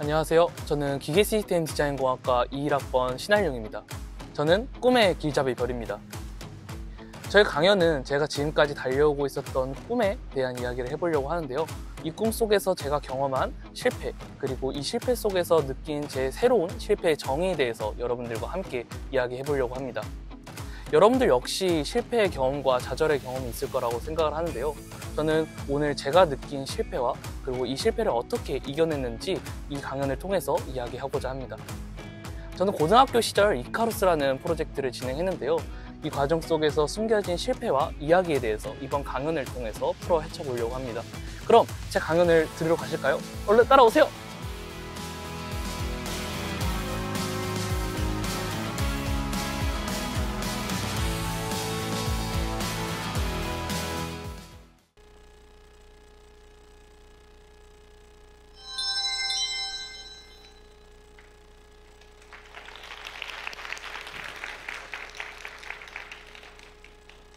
안녕하세요. 저는 기계시스템 디자인공학과 21학번 신한룡입니다. 저는 꿈의 길잡이 별입니다. 저희 강연은 제가 지금까지 달려오고 있었던 꿈에 대한 이야기를 해보려고 하는데요. 이 꿈 속에서 제가 경험한 실패, 그리고 이 실패 속에서 느낀 제 새로운 실패의 정의에 대해서 여러분들과 함께 이야기해보려고 합니다. 여러분들 역시 실패의 경험과 좌절의 경험이 있을 거라고 생각을 하는데요. 저는 오늘 제가 느낀 실패와 그리고 이 실패를 어떻게 이겨냈는지 이 강연을 통해서 이야기하고자 합니다. 저는 고등학교 시절 이카루스라는 프로젝트를 진행했는데요. 이 과정 속에서 숨겨진 실패와 이야기에 대해서 이번 강연을 통해서 풀어 헤쳐보려고 합니다. 그럼 제 강연을 들으러 가실까요? 얼른 따라오세요!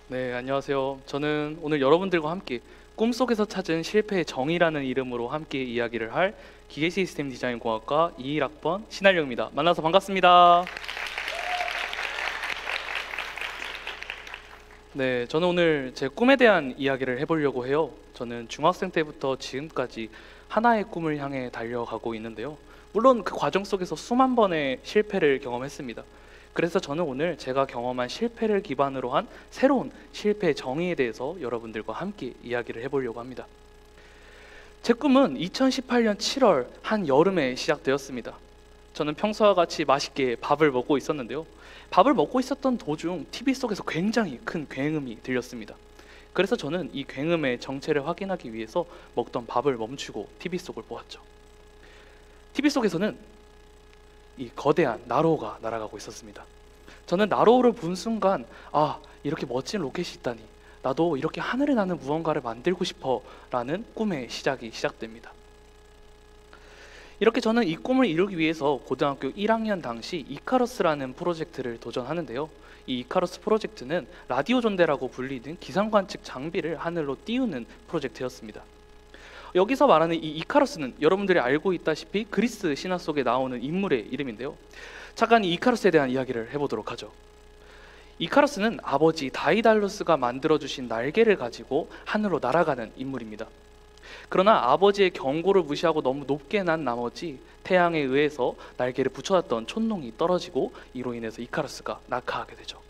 네, 안녕하세요. 저는 오늘 여러분들과 함께 꿈속에서 찾은 실패의 정의라는 이름으로 함께 이야기를 할 기계시스템 디자인공학과 21학번 신한룡입니다. 만나서 반갑습니다. 네, 저는 오늘 제 꿈에 대한 이야기를 해보려고 해요. 저는 중학생 때부터 지금까지 하나의 꿈을 향해 달려가고 있는데요. 물론 그 과정 속에서 수만 번의 실패를 경험했습니다. 그래서 저는 오늘 제가 경험한 실패를 기반으로 한 새로운 실패의 정의에 대해서 여러분들과 함께 이야기를 해보려고 합니다. 제 꿈은 2018년 7월 한여름에 시작되었습니다. 저는 평소와 같이 맛있게 밥을 먹고 있었는데요. 밥을 먹고 있었던 도중 TV 속에서 굉장히 큰 굉음이 들렸습니다. 그래서 저는 이 굉음의 정체를 확인하기 위해서 먹던 밥을 멈추고 TV 속을 보았죠. TV 속에서는 이 거대한 나로우가 날아가고 있었습니다. 저는 나로우를 본 순간 이렇게 멋진 로켓이 있다니, 나도 이렇게 하늘에 나는 무언가를 만들고 싶어 라는 꿈의 시작이 시작됩니다. 이렇게 저는 이 꿈을 이루기 위해서 고등학교 1학년 당시 이카루스라는 프로젝트를 도전하는데요. 이 이카루스 프로젝트는 라디오 존대라고 불리는 기상관측 장비를 하늘로 띄우는 프로젝트였습니다. 여기서 말하는 이 이카루스는 여러분들이 알고 있다시피 그리스 신화 속에 나오는 인물의 이름인데요. 잠깐 이 이카루스에 대한 이야기를 해보도록 하죠. 이카루스는 아버지 다이달루스가 만들어주신 날개를 가지고 하늘로 날아가는 인물입니다. 그러나 아버지의 경고를 무시하고 너무 높게 난 나머지 태양에 의해서 날개를 붙여놨던 촛농이 떨어지고 이로 인해서 이카루스가 낙하하게 되죠.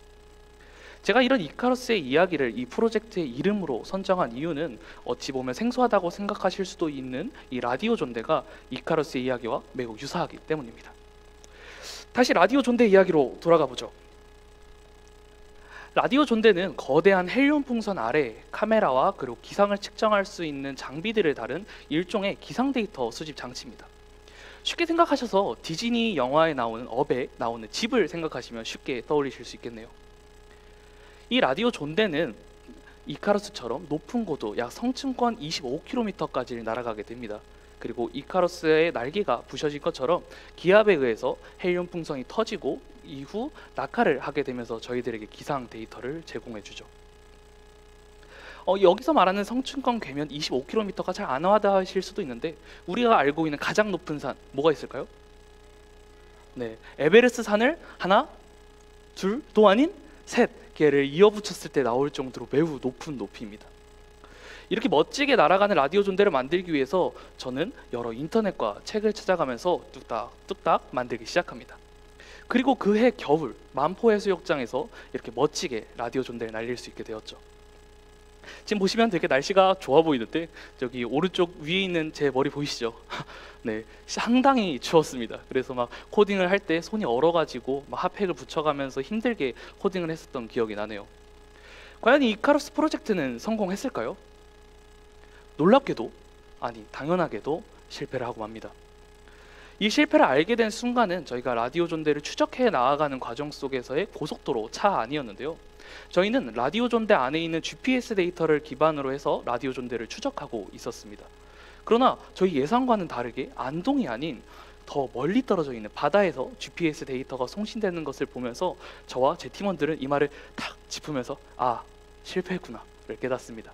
제가 이런 이카루스의 이야기를 이 프로젝트의 이름으로 선정한 이유는 어찌 보면 생소하다고 생각하실 수도 있는 이 라디오 존대가 이카루스의 이야기와 매우 유사하기 때문입니다. 다시 라디오 존대 이야기로 돌아가 보죠. 라디오 존대는 거대한 헬륨 풍선 아래 카메라와 그리고 기상을 측정할 수 있는 장비들을 다룬 일종의 기상 데이터 수집 장치입니다. 쉽게 생각하셔서 디즈니 영화에 나오는 업에 나오는 집을 생각하시면 쉽게 떠올리실 수 있겠네요. 이 라디오 존대는 이카루스처럼 높은 고도 약 성층권 25km까지 날아가게 됩니다. 그리고 이카루스의 날개가 부셔진 것처럼 기압에 의해서 헬륨 풍선이 터지고 이후 낙하를 하게 되면서 저희들에게 기상 데이터를 제공해 주죠. 여기서 말하는 성층권 궤면 25km가 잘 안 와닿으실 수도 있는데 우리가 알고 있는 가장 높은 산 뭐가 있을까요? 네, 에베레스트 산을 하나, 둘도 아닌 셋 개를 이어붙였을 때 나올 정도로 매우 높은 높이입니다. 이렇게 멋지게 날아가는 라디오 존대를 만들기 위해서 저는 여러 인터넷과 책을 찾아가면서 뚝딱 만들기 시작합니다. 그리고 그해 겨울 만포해수욕장에서 이렇게 멋지게 라디오 존대를 날릴 수 있게 되었죠. 지금 보시면 되게 날씨가 좋아 보이는데 저기 오른쪽 위에 있는 제 머리 보이시죠? 네, 상당히 추웠습니다. 그래서 막 코딩을 할 때 손이 얼어가지고 막 핫팩을 붙여가면서 힘들게 코딩을 했었던 기억이 나네요. 과연 이 이카루스 프로젝트는 성공했을까요? 놀랍게도, 아니 당연하게도 실패를 하고 맙니다. 이 실패를 알게 된 순간은 저희가 라디오 존대를 추적해 나아가는 과정 속에서의 고속도로 차 안이었는데요. 저희는 라디오 존대 안에 있는 GPS 데이터를 기반으로 해서 라디오 존대를 추적하고 있었습니다. 그러나 저희 예상과는 다르게 안동이 아닌 더 멀리 떨어져 있는 바다에서 GPS 데이터가 송신되는 것을 보면서 저와 제 팀원들은 이 말을 탁 짚으면서 실패했구나를 깨닫습니다.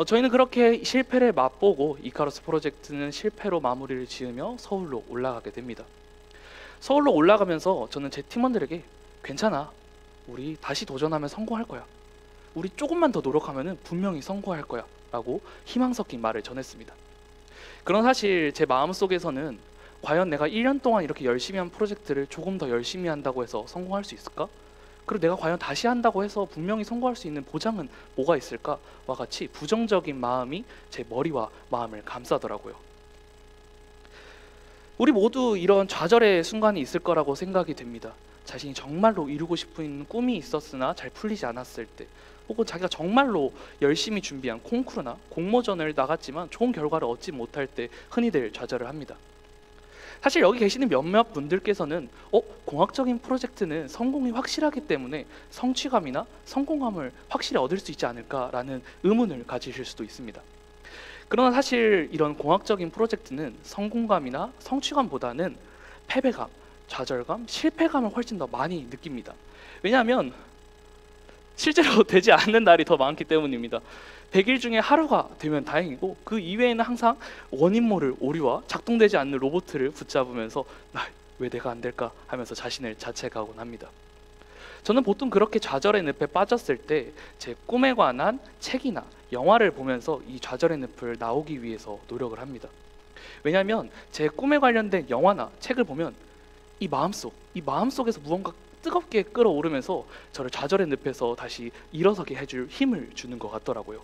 저희는 그렇게 실패를 맛보고 이카루스 프로젝트는 실패로 마무리를 지으며 서울로 올라가게 됩니다. 서울로 올라가면서 저는 제 팀원들에게 괜찮아, 우리 다시 도전하면 성공할 거야, 우리 조금만 더 노력하면 분명히 성공할 거야 라고 희망 섞인 말을 전했습니다. 그런 사실 제 마음속에서는 과연 내가 1년 동안 이렇게 열심히 한 프로젝트를 조금 더 열심히 한다고 해서 성공할 수 있을까? 그리고 내가 과연 다시 한다고 해서 분명히 성공할 수 있는 보장은 뭐가 있을까와 같이 부정적인 마음이 제 머리와 마음을 감싸더라고요. 우리 모두 이런 좌절의 순간이 있을 거라고 생각이 됩니다. 자신이 정말로 이루고 싶은 꿈이 있었으나 잘 풀리지 않았을 때, 혹은 자기가 정말로 열심히 준비한 콩쿠르나 공모전을 나갔지만 좋은 결과를 얻지 못할 때 흔히들 좌절을 합니다. 사실 여기 계시는 몇몇 분들께서는 공학적인 프로젝트는 성공이 확실하기 때문에 성취감이나 성공감을 확실히 얻을 수 있지 않을까라는 의문을 가지실 수도 있습니다. 그러나 사실 이런 공학적인 프로젝트는 성공감이나 성취감보다는 패배감, 좌절감, 실패감을 훨씬 더 많이 느낍니다. 왜냐하면 실제로 되지 않는 날이 더 많기 때문입니다. 100일 중에 하루가 되면 다행이고, 그 이외에는 항상 원인 모를 오류와 작동되지 않는 로봇을 붙잡으면서 왜 내가 안 될까 하면서 자신을 자책하곤 합니다. 저는 보통 그렇게 좌절의 늪에 빠졌을 때 제 꿈에 관한 책이나 영화를 보면서 이 좌절의 늪을 나오기 위해서 노력을 합니다. 왜냐하면 제 꿈에 관련된 영화나 책을 보면 이 마음속에서 무언가 뜨겁게 끓어오르면서 저를 좌절의 늪에서 다시 일어서게 해줄 힘을 주는 것 같더라고요.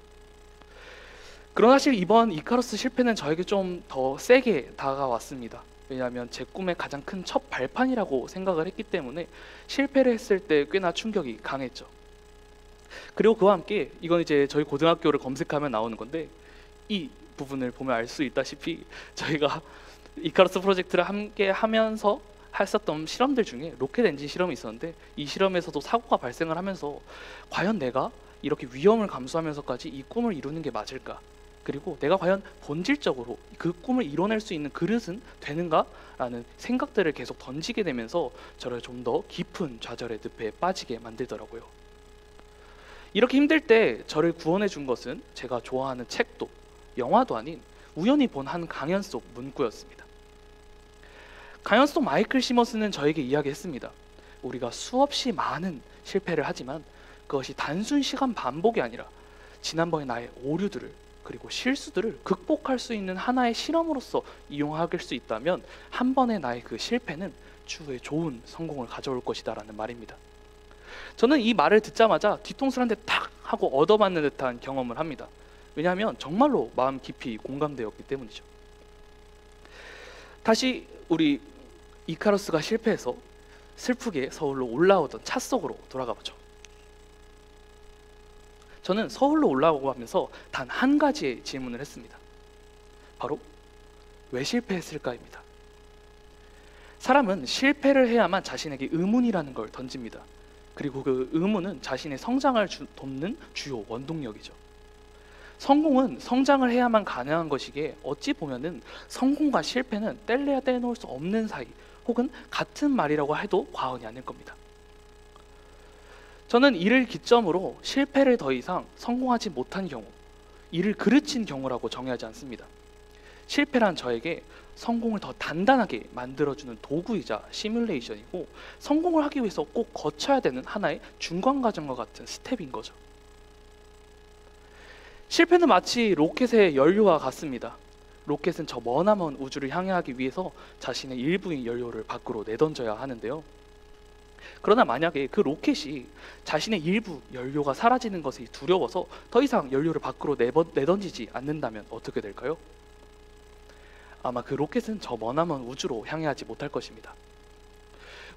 그러나 사실 이번 이카루스 실패는 저에게 좀 더 세게 다가왔습니다. 왜냐하면 제 꿈의 가장 큰 첫 발판이라고 생각을 했기 때문에 실패를 했을 때 꽤나 충격이 강했죠. 그리고 그와 함께 이건 이제 저희 고등학교를 검색하면 나오는 건데, 이 부분을 보면 알 수 있다시피 저희가 이카루스 프로젝트를 함께 하면서 했었던 실험들 중에 로켓 엔진 실험이 있었는데, 이 실험에서도 사고가 발생을 하면서 과연 내가 이렇게 위험을 감수하면서까지 이 꿈을 이루는 게 맞을까? 그리고 내가 과연 본질적으로 그 꿈을 이뤄낼 수 있는 그릇은 되는가? 라는 생각들을 계속 던지게 되면서 저를 좀 더 깊은 좌절의 늪에 빠지게 만들더라고요. 이렇게 힘들 때 저를 구원해 준 것은 제가 좋아하는 책도 영화도 아닌 우연히 본 한 강연 속 문구였습니다. 강연 속 마이클 시머스는 저에게 이야기했습니다. 우리가 수없이 많은 실패를 하지만 그것이 단순 시간 반복이 아니라 지난번의 나의 오류들을 그리고 실수들을 극복할 수 있는 하나의 실험으로서 이용할 수 있다면 한 번의 나의 그 실패는 추후에 좋은 성공을 가져올 것이다 라는 말입니다. 저는 이 말을 듣자마자 뒤통수를 한 대 탁 하고 얻어맞는 듯한 경험을 합니다. 왜냐하면 정말로 마음 깊이 공감되었기 때문이죠. 다시 우리 이카루스가 실패해서 슬프게 서울로 올라오던 차 속으로 돌아가 보죠. 저는 서울로 올라오고 하면서 단 한 가지의 질문을 했습니다. 바로 왜 실패했을까입니다. 사람은 실패를 해야만 자신에게 의문이라는 걸 던집니다. 그리고 그 의문은 자신의 성장을 돕는 주요 원동력이죠. 성공은 성장을 해야만 가능한 것이기에 어찌 보면은 성공과 실패는 뗄래야 떼놓을 수 없는 사이, 혹은 같은 말이라고 해도 과언이 아닐 겁니다. 저는 이를 기점으로 실패를 더 이상 성공하지 못한 경우, 이를 그르친 경우라고 정의하지 않습니다. 실패란 저에게 성공을 더 단단하게 만들어주는 도구이자 시뮬레이션이고, 성공을 하기 위해서 꼭 거쳐야 되는 하나의 중간 과정과 같은 스텝인 거죠. 실패는 마치 로켓의 연료와 같습니다. 로켓은 저 머나먼 우주를 향하기 위해서 자신의 일부인 연료를 밖으로 내던져야 하는데요. 그러나 만약에 그 로켓이 자신의 일부 연료가 사라지는 것이 두려워서 더 이상 연료를 밖으로 내던지지 않는다면 어떻게 될까요? 아마 그 로켓은 저 머나먼 우주로 향하지 못할 것입니다.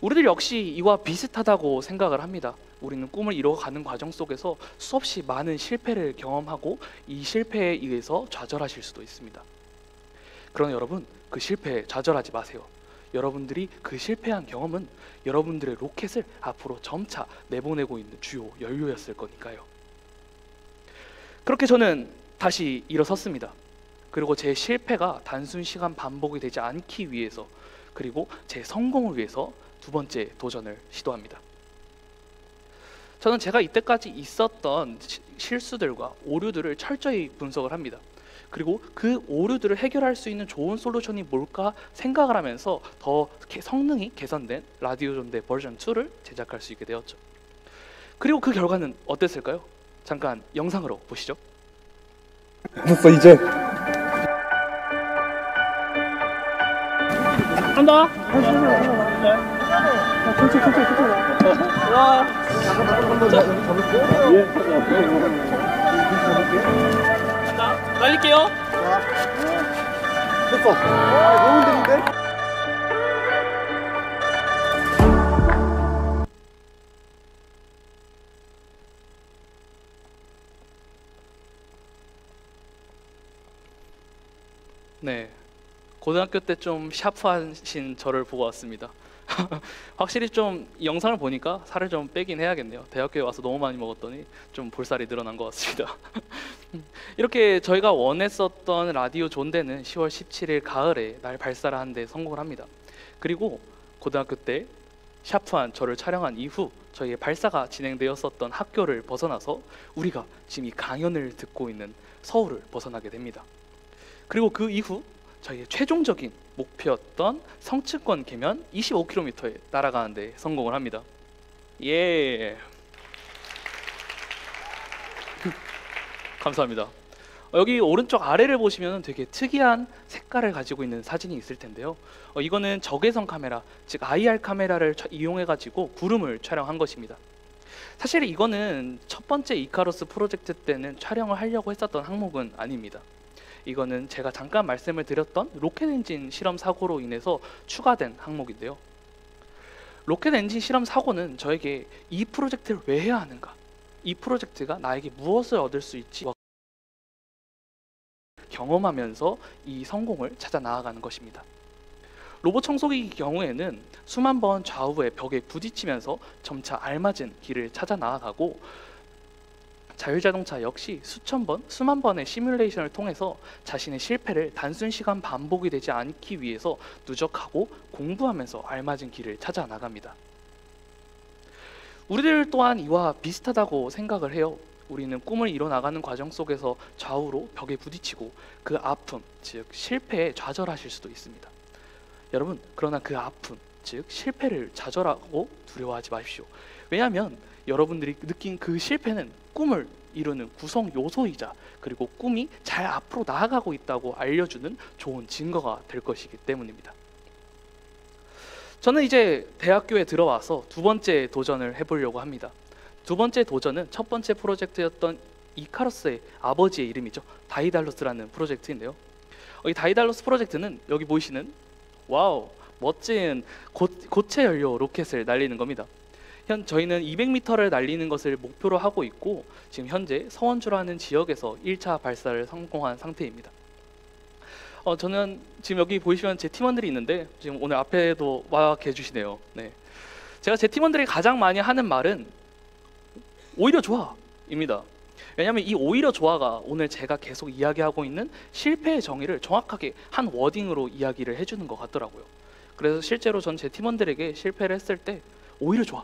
우리들 역시 이와 비슷하다고 생각을 합니다. 우리는 꿈을 이뤄가는 과정 속에서 수없이 많은 실패를 경험하고 이 실패에 의해서 좌절하실 수도 있습니다. 그러나 여러분, 그 실패에 좌절하지 마세요. 여러분들이 그 실패한 경험은 여러분들의 로켓을 앞으로 점차 내보내고 있는 주요 연료였을 거니까요. 그렇게 저는 다시 일어섰습니다. 그리고 제 실패가 단순 시간 반복이 되지 않기 위해서, 그리고 제 성공을 위해서 두 번째 도전을 시도합니다. 저는 제가 이때까지 있었던 실수들과 오류들을 철저히 분석을 합니다. 그리고 그 오류들을 해결할 수 있는 좋은 솔루션이 뭘까 생각을 하면서 더 성능이 개선된 라디오 존대 버전 2를 제작할 수 있게 되었죠. 그리고 그 결과는 어땠을까요? 잠깐 영상으로 보시죠. 됐어 이제. 간다. 날릴게요. 됐어. 너무 힘든데? 네, 고등학교 때 좀 샤프하신 저를 보고 왔습니다. 확실히 좀 이 영상을 보니까 살을 좀 빼긴 해야겠네요. 대학교에 와서 너무 많이 먹었더니 좀 볼살이 늘어난 것 같습니다. 이렇게 저희가 원했었던 라디오 존대는 10월 17일 가을에 날 발사를 하는 데 성공을 합니다. 그리고 고등학교 때 샤프한 저를 촬영한 이후 저희의 발사가 진행되었었던 학교를 벗어나서 우리가 지금 이 강연을 듣고 있는 서울을 벗어나게 됩니다. 그리고 그 이후 저희의 최종적인 목표였던 성층권 계면 25km에 날아가는 데 성공을 합니다. 예. 감사합니다. 여기 오른쪽 아래를 보시면 되게 특이한 색깔을 가지고 있는 사진이 있을 텐데요. 이거는 적외선 카메라, 즉 IR 카메라를 이용해 가지고 구름을 촬영한 것입니다. 사실 이거는 첫 번째 이카루스 프로젝트 때는 촬영을 하려고 했었던 항목은 아닙니다. 이거는 제가 잠깐 말씀을 드렸던 로켓 엔진 실험 사고로 인해서 추가된 항목인데요. 로켓 엔진 실험 사고는 저에게 이 프로젝트를 왜 해야 하는가, 이 프로젝트가 나에게 무엇을 얻을 수 있지 경험하면서 이 성공을 찾아 나아가는 것입니다. 로봇 청소기 경우에는 수만 번 좌우의 벽에 부딪히면서 점차 알맞은 길을 찾아 나아가고, 자율자동차 역시 수천 번, 수만 번의 시뮬레이션을 통해서 자신의 실패를 단순 시간 반복이 되지 않기 위해서 누적하고 공부하면서 알맞은 길을 찾아 나갑니다. 우리들 또한 이와 비슷하다고 생각을 해요. 우리는 꿈을 이뤄나가는 과정 속에서 좌우로 벽에 부딪히고 그 아픔, 즉 실패에 좌절하실 수도 있습니다. 여러분, 그러나 그 아픔, 즉 실패를 좌절하고 두려워하지 마십시오. 왜냐하면 여러분들이 느낀 그 실패는 꿈을 이루는 구성 요소이자, 그리고 꿈이 잘 앞으로 나아가고 있다고 알려주는 좋은 증거가 될 것이기 때문입니다. 저는 이제 대학교에 들어와서 두 번째 도전을 해보려고 합니다. 두 번째 도전은 첫 번째 프로젝트였던 이카루스의 아버지의 이름이죠. 다이달로스라는 프로젝트인데요. 이 다이달로스 프로젝트는 여기 보이시는 와우 멋진 고체 연료 로켓을 날리는 겁니다. 저희는 200m를 날리는 것을 목표로 하고 있고, 지금 현재 서원주라는 지역에서 1차 발사를 성공한 상태입니다. 저는 지금 여기 보이시면 제 팀원들이 있는데 지금 오늘 앞에도 와 계시네요. 네. 제가 제 팀원들이 가장 많이 하는 말은 오히려 좋아입니다. 왜냐하면 이 오히려 좋아가 오늘 제가 계속 이야기하고 있는 실패의 정의를 정확하게 한 워딩으로 이야기를 해주는 것 같더라고요. 그래서 실제로 전 제 팀원들에게 실패를 했을 때 오히려 좋아,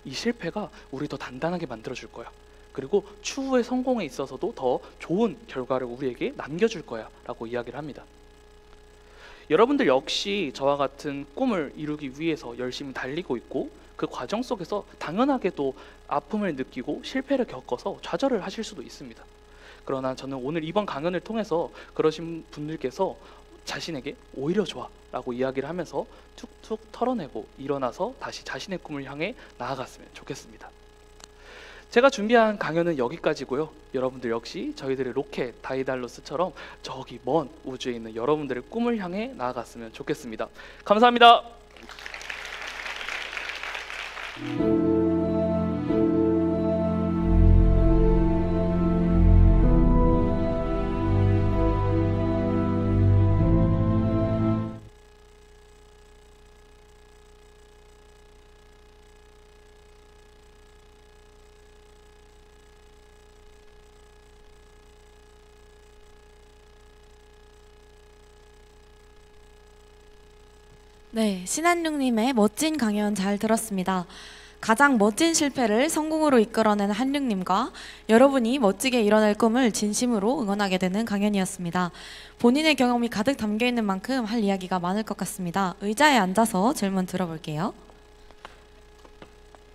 이 실패가 우리 더 단단하게 만들어줄 거야, 그리고 추후의 성공에 있어서도 더 좋은 결과를 우리에게 남겨줄 거야 라고 이야기를 합니다. 여러분들 역시 저와 같은 꿈을 이루기 위해서 열심히 달리고 있고, 그 과정 속에서 당연하게도 아픔을 느끼고 실패를 겪어서 좌절을 하실 수도 있습니다. 그러나 저는 오늘 이번 강연을 통해서 그러신 분들께서 자신에게 오히려 좋아 라고 이야기를 하면서 툭툭 털어내고 일어나서 다시 자신의 꿈을 향해 나아갔으면 좋겠습니다. 제가 준비한 강연은 여기까지고요. 여러분들 역시 저희들의 로켓 다이달로스처럼 저기 먼 우주에 있는 여러분들의 꿈을 향해 나아갔으면 좋겠습니다. 감사합니다. 네, 신한룡님의 멋진 강연 잘 들었습니다. 가장 멋진 실패를 성공으로 이끌어낸 한륙님과 여러분이 멋지게 이뤄낼 꿈을 진심으로 응원하게 되는 강연이었습니다. 본인의 경험이 가득 담겨 있는 만큼 할 이야기가 많을 것 같습니다. 의자에 앉아서 질문 들어볼게요.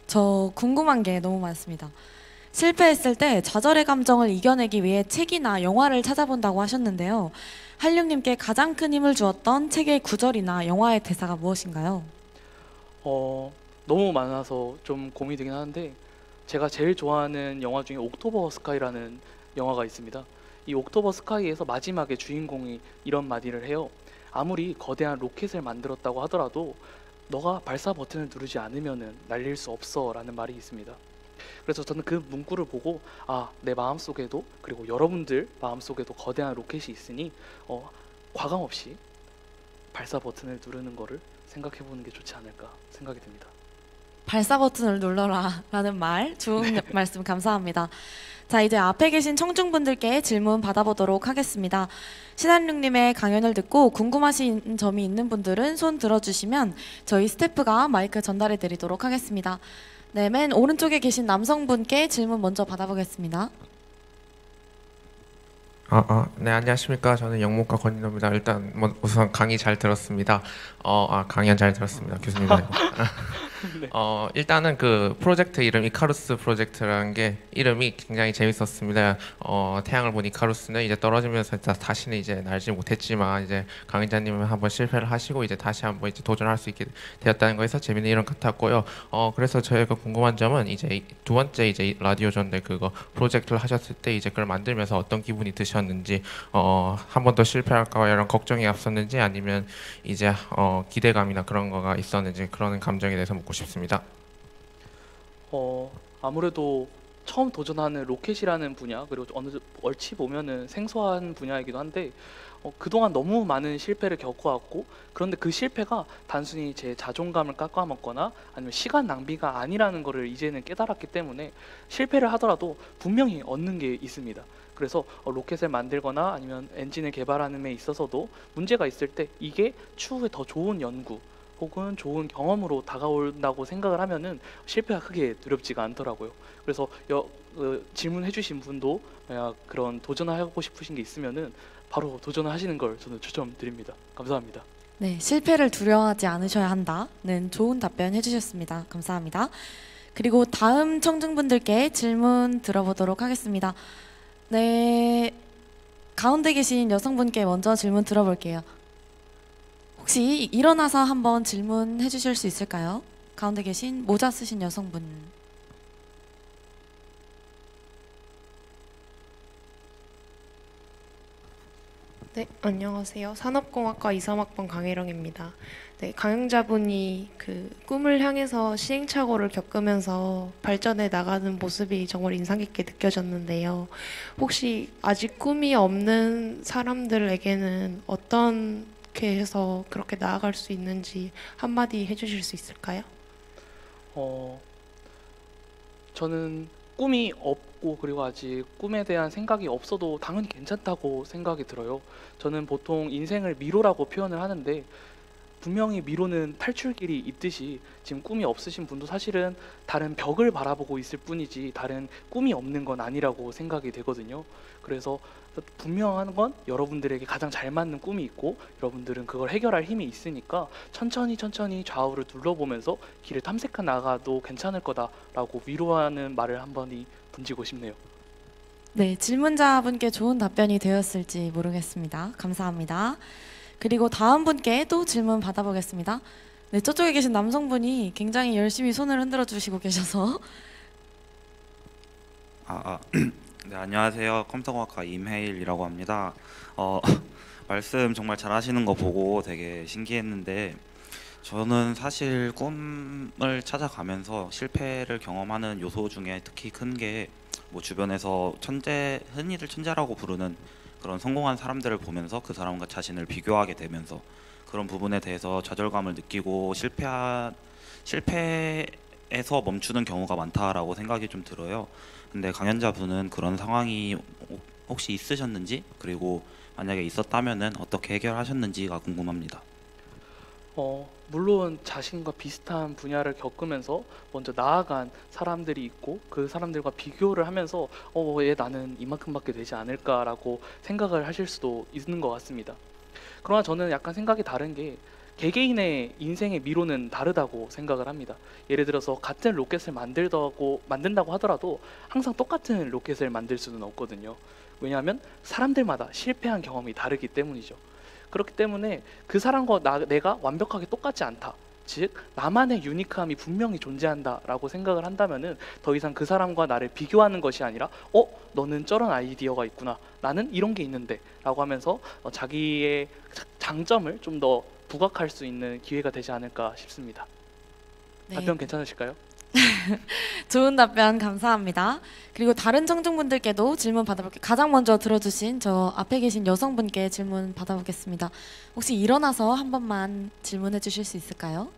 저 궁금한 게 너무 많습니다. 실패했을 때 좌절의 감정을 이겨내기 위해 책이나 영화를 찾아본다고 하셨는데요. 한륙님께 가장 큰 힘을 주었던 책의 구절이나 영화의 대사가 무엇인가요? 너무 많아서 좀 고민이 되긴 하는데 제가 제일 좋아하는 영화 중에 옥토버 스카이라는 영화가 있습니다. 이 옥토버 스카이에서 마지막에 주인공이 이런 말을 해요. 아무리 거대한 로켓을 만들었다고 하더라도 너가 발사 버튼을 누르지 않으면 날릴 수 없어 라는 말이 있습니다. 그래서 저는 그 문구를 보고 내 마음속에도 그리고 여러분들 마음속에도 거대한 로켓이 있으니 과감 없이 발사 버튼을 누르는 거를 생각해 보는 게 좋지 않을까 생각이 듭니다. 발사 버튼을 눌러라 라는 말 좋은 말씀 감사합니다. 자, 이제 앞에 계신 청중분들께 질문 받아보도록 하겠습니다. 신한륙님의 강연을 듣고 궁금하신 점이 있는 분들은 손 들어주시면 저희 스태프가 마이크 전달해 드리도록 하겠습니다. 네, 맨 오른쪽에 계신 남성분께 질문 먼저 받아보겠습니다. 네, 안녕하십니까. 저는 영문과 권인호입니다. 일단 우선 강의 잘 들었습니다. 강연 잘 들었습니다. 교수님. 네. 일단은 그 프로젝트 이름 이카루스 프로젝트라는 게 이름이 굉장히 재밌었습니다. 태양을 본 이카루스는 이제 떨어지면서 다시는 이제 날지 못했지만 이제 강의자님은 한번 실패를 하시고 이제 다시 한번 이제 도전할 수 있게 되었다는 거에서 재밌는 이름 같았고요. 그래서 저희가 궁금한 점은 이제 두 번째 이제 라디오전대 그거 프로젝트를 하셨을 때 이제 그걸 만들면서 어떤 기분이 드셨는지, 한 번 더 실패할까 이런 걱정이 앞섰는지 아니면 이제 기대감이나 그런 거가 있었는지 그런 감정에 대해서 묻고 싶습니다. 아무래도 처음 도전하는 로켓이라는 분야, 그리고 얼치 보면은 생소한 분야이기도 한데 그동안 너무 많은 실패를 겪어왔고, 그런데 그 실패가 단순히 제 자존감을 깎아먹거나 아니면 시간 낭비가 아니라는 것을 이제는 깨달았기 때문에 실패를 하더라도 분명히 얻는 게 있습니다. 그래서 로켓을 만들거나 아니면 엔진을 개발하는 데 있어서도 문제가 있을 때 이게 추후에 더 좋은 연구 혹은 좋은 경험으로 다가온다고 생각을 하면은 실패가 크게 두렵지가 않더라고요. 그래서 질문해 주신 분도 만약 그런 도전하고 싶으신 게 있으면은 바로 도전을 하시는 걸 저는 추천드립니다. 감사합니다. 네, 실패를 두려워하지 않으셔야 한다는 좋은 답변 해주셨습니다. 감사합니다. 그리고 다음 청중분들께 질문 들어보도록 하겠습니다. 네, 가운데 계신 여성분께 먼저 질문 들어볼게요. 혹시 일어나서 한번 질문해 주실 수 있을까요? 가운데 계신 모자 쓰신 여성분. 네, 안녕하세요. 산업공학과 23학번 강혜령입니다. 네, 강연자분이 그 꿈을 향해서 시행착오를 겪으면서 발전해 나가는 모습이 정말 인상 깊게 느껴졌는데요. 혹시 아직 꿈이 없는 사람들에게는 어떻게 해서 그렇게 나아갈 수 있는지 한마디 해주실 수 있을까요? 저는 꿈이 없고 그리고 아직 꿈에 대한 생각이 없어도 당연히 괜찮다고 생각이 들어요. 저는 보통 인생을 미로라고 표현을 하는데 분명히 미로는 탈출길이 있듯이 지금 꿈이 없으신 분도 사실은 다른 벽을 바라보고 있을 뿐이지 다른 꿈이 없는 건 아니라고 생각이 되거든요. 그래서 분명한 건 여러분들에게 가장 잘 맞는 꿈이 있고 여러분들은 그걸 해결할 힘이 있으니까 천천히 좌우를 둘러보면서 길을 탐색해 나가도 괜찮을 거다라고 위로하는 말을 한번 던지고 싶네요. 네, 질문자분께 좋은 답변이 되었을지 모르겠습니다. 감사합니다. 그리고 다음 분께 또 질문 받아보겠습니다. 네, 저쪽에 계신 남성분이 굉장히 열심히 손을 흔들어 주시고 계셔서. 네, 안녕하세요. 컴퓨터공학과 임해일이라고 합니다. 말씀 정말 잘하시는 거 보고 되게 신기했는데 저는 사실 꿈을 찾아가면서 실패를 경험하는 요소 중에 특히 큰 게 뭐 주변에서 흔히들 천재라고 부르는 그런 성공한 사람들을 보면서 그 사람과 자신을 비교하게 되면서 그런 부분에 대해서 좌절감을 느끼고 실패에서 멈추는 경우가 많다라고 생각이 좀 들어요. 근데 강연자분은 그런 상황이 혹시 있으셨는지, 그리고 만약에 있었다면은 어떻게 해결하셨는지가 궁금합니다. 물론 자신과 비슷한 분야를 겪으면서 먼저 나아간 사람들이 있고 그 사람들과 비교를 하면서 왜 나는 이만큼밖에 되지 않을까라고 생각을 하실 수도 있는 것 같습니다. 그러나 저는 약간 생각이 다른 게 개개인의 인생의 미로는 다르다고 생각을 합니다. 예를 들어서 같은 로켓을 만든다고 하더라도 항상 똑같은 로켓을 만들 수는 없거든요. 왜냐하면 사람들마다 실패한 경험이 다르기 때문이죠. 그렇기 때문에 그 사람과 내가 완벽하게 똑같지 않다. 즉 나만의 유니크함이 분명히 존재한다라고 생각을 한다면은 더 이상 그 사람과 나를 비교하는 것이 아니라 너는 저런 아이디어가 있구나. 나는 이런 게 있는데 라고 하면서 자기의 장점을 좀 더 부각할 수 있는 기회가 되지 않을까 싶습니다. 네. 답변 괜찮으실까요? 좋은 답변 감사합니다. 그리고 다른 청중분들께도 질문 받아볼게요. 가장 먼저 들어주신 저 앞에 계신 여성분께 질문 받아보겠습니다. 혹시 일어나서 한 번만 질문해 주실 수 있을까요?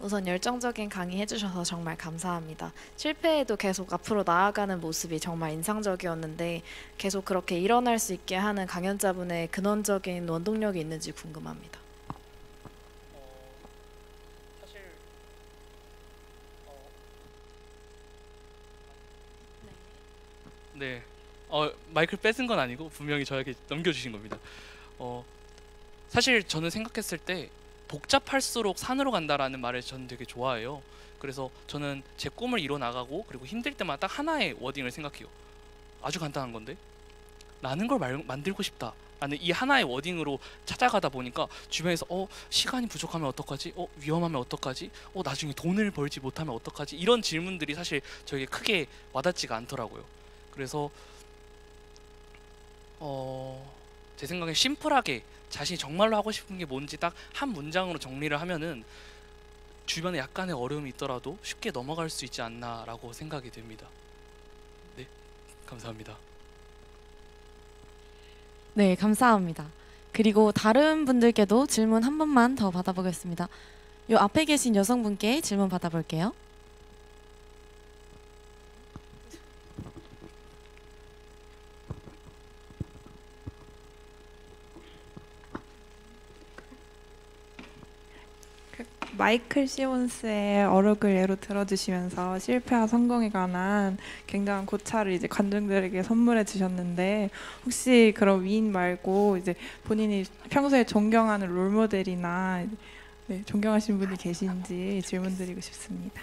우선 열정적인 강의 해주셔서 정말 감사합니다. 실패해도 계속 앞으로 나아가는 모습이 정말 인상적이었는데 계속 그렇게 일어날 수 있게 하는 강연자분의 근원적인 원동력이 있는지 궁금합니다. 사실 네, 마이크를 뺏은 건 아니고 분명히 저에게 넘겨주신 겁니다. 사실 저는 생각했을 때 복잡할수록 산으로 간다라는 말을 저는 되게 좋아해요. 그래서 저는 제 꿈을 이뤄 나가고 그리고 힘들 때마다 딱 하나의 워딩을 생각해요. 아주 간단한 건데 나는 걸 만들고 싶다 라는 이 하나의 워딩으로 찾아가다 보니까 주변에서 시간이 부족하면 어떡하지? 위험하면 어떡하지? 나중에 돈을 벌지 못하면 어떡하지? 이런 질문들이 사실 저에게 크게 와닿지가 않더라고요. 그래서 제 생각엔 심플하게 자신이 정말로 하고 싶은 게 뭔지 딱 한 문장으로 정리를 하면은 주변에 약간의 어려움이 있더라도 쉽게 넘어갈 수 있지 않나라고 생각이 됩니다. 네, 감사합니다. 네, 감사합니다. 그리고 다른 분들께도 질문 한 번만 더 받아보겠습니다. 요 앞에 계신 여성분께 질문 받아볼게요. 마이클 시몬스의 어록을 예로 들어주시면서 실패와 성공에 관한 굉장한 고찰을 이제 관중들에게 선물해 주셨는데 혹시 그런 위인 말고 이제 본인이 평소에 존경하는 롤모델이나 존경하시는 분이 계신지 질문드리고 싶습니다.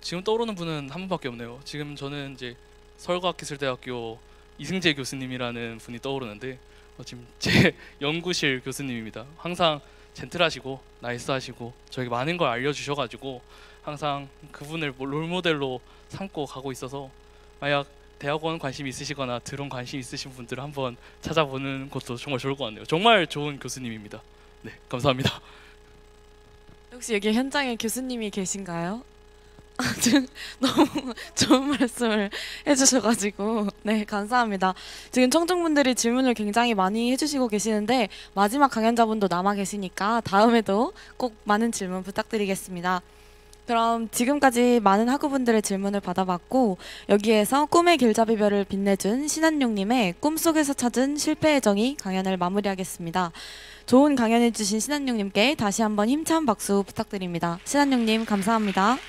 지금 떠오르는 분은 한 분밖에 없네요. 지금 저는 이제 서울과학기술대학교 이승재 교수님이라는 분이 떠오르는데 지금 제 연구실 교수님입니다. 항상 젠틀하시고 나이스하시고 저에게 많은 걸 알려주셔가지고 항상 그분을 롤모델로 삼고 가고 있어서 만약 대학원 관심 있으시거나 드론 관심 있으신 분들은 한번 찾아보는 것도 정말 좋을 것 같네요. 정말 좋은 교수님입니다. 네, 감사합니다. 혹시 여기 현장에 교수님이 계신가요? 너무 좋은 말씀을 해주셔가지고 네, 감사합니다. 지금 청중분들이 질문을 굉장히 많이 해주시고 계시는데 마지막 강연자분도 남아 계시니까 다음에도 꼭 많은 질문 부탁드리겠습니다. 그럼 지금까지 많은 학우분들의 질문을 받아봤고 여기에서 꿈의 길잡이별을 빛내준 신한용님의 꿈속에서 찾은 실패의 정의 강연을 마무리하겠습니다. 좋은 강연해주신 신한용님께 다시 한번 힘찬 박수 부탁드립니다. 신한용님 감사합니다.